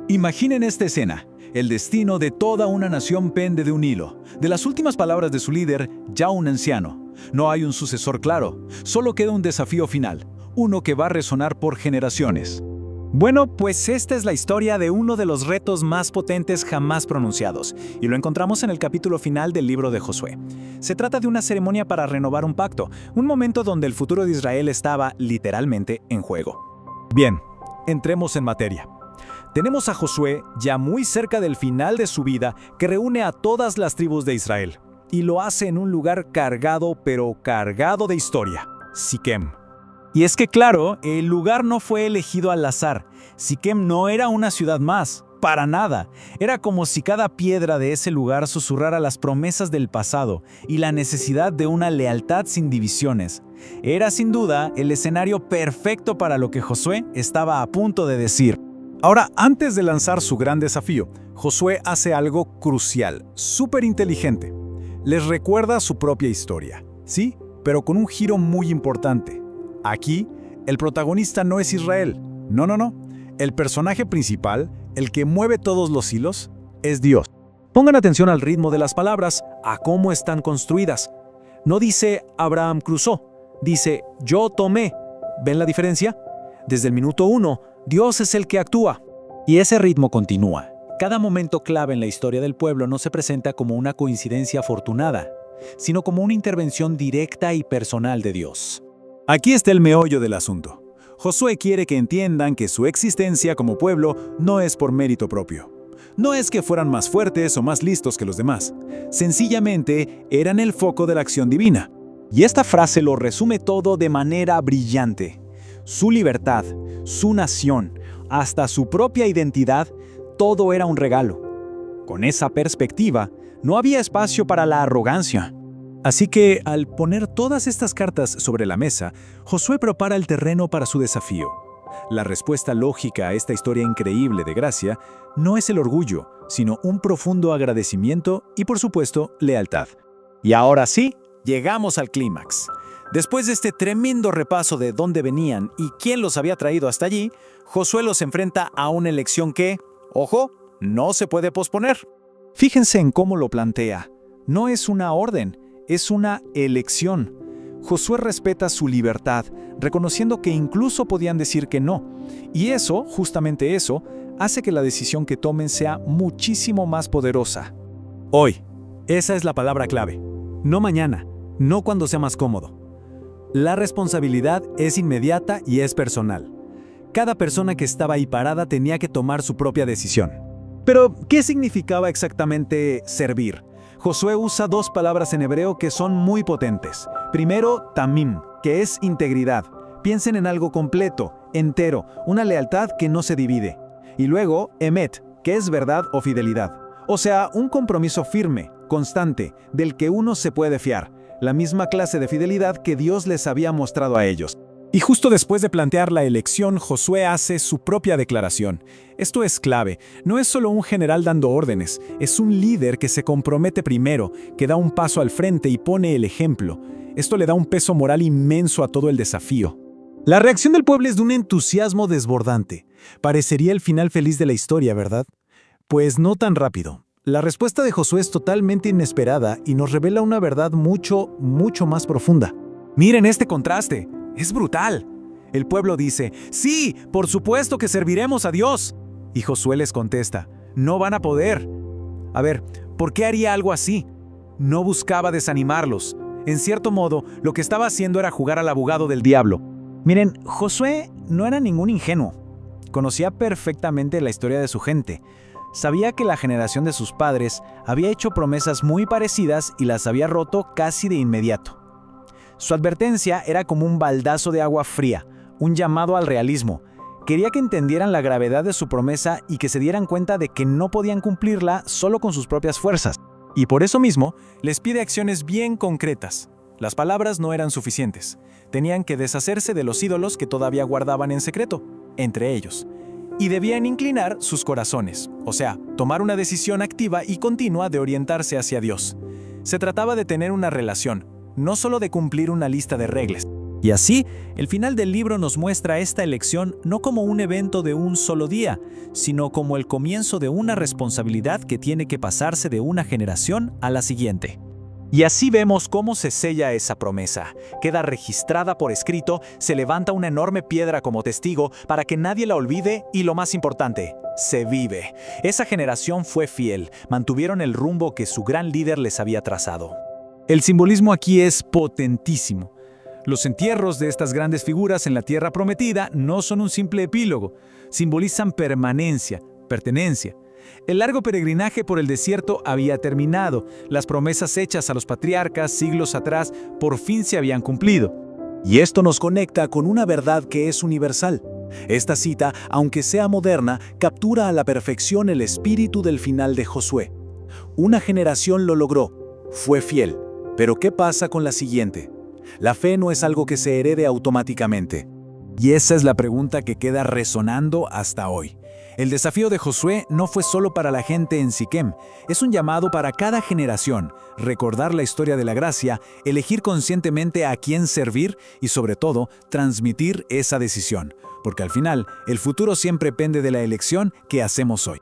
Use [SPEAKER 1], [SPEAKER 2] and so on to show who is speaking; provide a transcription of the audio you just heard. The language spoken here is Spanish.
[SPEAKER 1] Imaginen esta escena. El destino de toda una nación pende de un hilo, de las últimas palabras de su líder, ya un anciano. No hay un sucesor claro, solo queda un desafío final, uno que va a resonar por generaciones.
[SPEAKER 2] Bueno, pues esta es la historia de uno de los retos más potentes jamás pronunciados, y lo encontramos en el capítulo final del libro de Josué. Se trata de una ceremonia para renovar un pacto, un momento donde el futuro de Israel estaba, literalmente, en juego.
[SPEAKER 3] Bien, entremos en materia. Tenemos a Josué, ya muy cerca del final de su vida, que reúne a todas las tribus de Israel, y lo hace en un lugar cargado, pero cargado de historia, Siquem.
[SPEAKER 2] Y es que claro, el lugar no fue elegido al azar. Siquem no era una ciudad más, para nada. Era como si cada piedra de ese lugar susurrara las promesas del pasado y la necesidad de una lealtad sin divisiones. Era sin duda el escenario perfecto para lo que Josué estaba a punto de decir.
[SPEAKER 3] Ahora, antes de lanzar su gran desafío, Josué hace algo crucial, súper inteligente. Les recuerda su propia historia, ¿sí? Pero con un giro muy importante. Aquí, el protagonista no es Israel. No. El personaje principal, el que mueve todos los hilos, es Dios. Pongan atención al ritmo de las palabras, a cómo están construidas. No dice Abraham cruzó, dice yo tomé. ¿Ven la diferencia? Desde el minuto 1, Dios es el que actúa.
[SPEAKER 2] Y ese ritmo continúa. Cada momento clave en la historia del pueblo no se presenta como una coincidencia afortunada, sino como una intervención directa y personal de Dios.
[SPEAKER 3] Aquí está el meollo del asunto. Josué quiere que entiendan que su existencia como pueblo no es por mérito propio. No es que fueran más fuertes o más listos que los demás. Sencillamente, eran el foco de la acción divina.
[SPEAKER 2] Y esta frase lo resume todo de manera brillante. Su libertad, su nación, hasta su propia identidad, todo era un regalo. Con esa perspectiva, no había espacio para la arrogancia.
[SPEAKER 3] Así que, al poner todas estas cartas sobre la mesa, Josué prepara el terreno para su desafío. La respuesta lógica a esta historia increíble de gracia no es el orgullo, sino un profundo agradecimiento y, por supuesto, lealtad.
[SPEAKER 2] Y ahora sí, llegamos al clímax. Después de este tremendo repaso de dónde venían y quién los había traído hasta allí, Josué los enfrenta a una elección que, ojo, no se puede posponer.
[SPEAKER 3] Fíjense en cómo lo plantea. No es una orden, es una elección. Josué respeta su libertad, reconociendo que incluso podían decir que no. Y eso, justamente eso, hace que la decisión que tomen sea muchísimo más poderosa. Hoy, esa es la palabra clave. No mañana, no cuando sea más cómodo. La responsabilidad es inmediata y es personal. Cada persona que estaba ahí parada tenía que tomar su propia decisión. Pero, ¿qué significaba exactamente servir? Josué usa dos palabras en hebreo que son muy potentes. Primero, tamim, que es integridad. Piensen en algo completo, entero, una lealtad que no se divide. Y luego, emet, que es verdad o fidelidad. O sea, un compromiso firme, constante, del que uno se puede fiar. La misma clase de fidelidad que Dios les había mostrado a ellos. Y justo después de plantear la elección, Josué hace su propia declaración. Esto es clave. No es solo un general dando órdenes, es un líder que se compromete primero, que da un paso al frente y pone el ejemplo. Esto le da un peso moral inmenso a todo el desafío. La reacción del pueblo es de un entusiasmo desbordante. Parecería el final feliz de la historia, ¿verdad? Pues no tan rápido. La respuesta de Josué es totalmente inesperada y nos revela una verdad mucho más profunda. Miren este contraste. Es brutal. El pueblo dice, sí, por supuesto que serviremos a Dios. Y Josué les contesta, no van a poder. A ver, ¿por qué haría algo así? No buscaba desanimarlos. En cierto modo, lo que estaba haciendo era jugar al abogado del diablo. Miren, Josué no era ningún ingenuo. Conocía perfectamente la historia de su gente. Sabía que la generación de sus padres había hecho promesas muy parecidas y las había roto casi de inmediato. Su advertencia era como un baldazo de agua fría, un llamado al realismo. Quería que entendieran la gravedad de su promesa y que se dieran cuenta de que no podían cumplirla solo con sus propias fuerzas. Y por eso mismo, les pide acciones bien concretas. Las palabras no eran suficientes. Tenían que deshacerse de los ídolos que todavía guardaban en secreto, entre ellos. Y debían inclinar sus corazones, o sea, tomar una decisión activa y continua de orientarse hacia Dios. Se trataba de tener una relación, no solo de cumplir una lista de reglas.
[SPEAKER 2] Y así, el final del libro nos muestra esta elección no como un evento de un solo día, sino como el comienzo de una responsabilidad que tiene que pasarse de una generación a la siguiente. Y así vemos cómo se sella esa promesa. Queda registrada por escrito, se levanta una enorme piedra como testigo para que nadie la olvide y, lo más importante, se vive. Esa generación fue fiel, mantuvieron el rumbo que su gran líder les había trazado.
[SPEAKER 1] El simbolismo aquí es potentísimo. Los entierros de estas grandes figuras en la tierra prometida no son un simple epílogo, simbolizan permanencia, pertenencia. El largo peregrinaje por el desierto había terminado, las promesas hechas a los patriarcas siglos atrás por fin se habían cumplido. Y esto nos conecta con una verdad que es universal. Esta cita, aunque sea moderna, captura a la perfección el espíritu del final de Josué. Una generación lo logró, fue fiel. Pero ¿qué pasa con la siguiente? La fe no es algo que se herede automáticamente. Y esa es la pregunta que queda resonando hasta hoy. El desafío de Josué no fue solo para la gente en Siquem, es un llamado para cada generación, recordar la historia de la gracia, elegir conscientemente a quién servir y sobre todo, transmitir esa decisión, porque al final, el futuro siempre pende de la elección que hacemos hoy.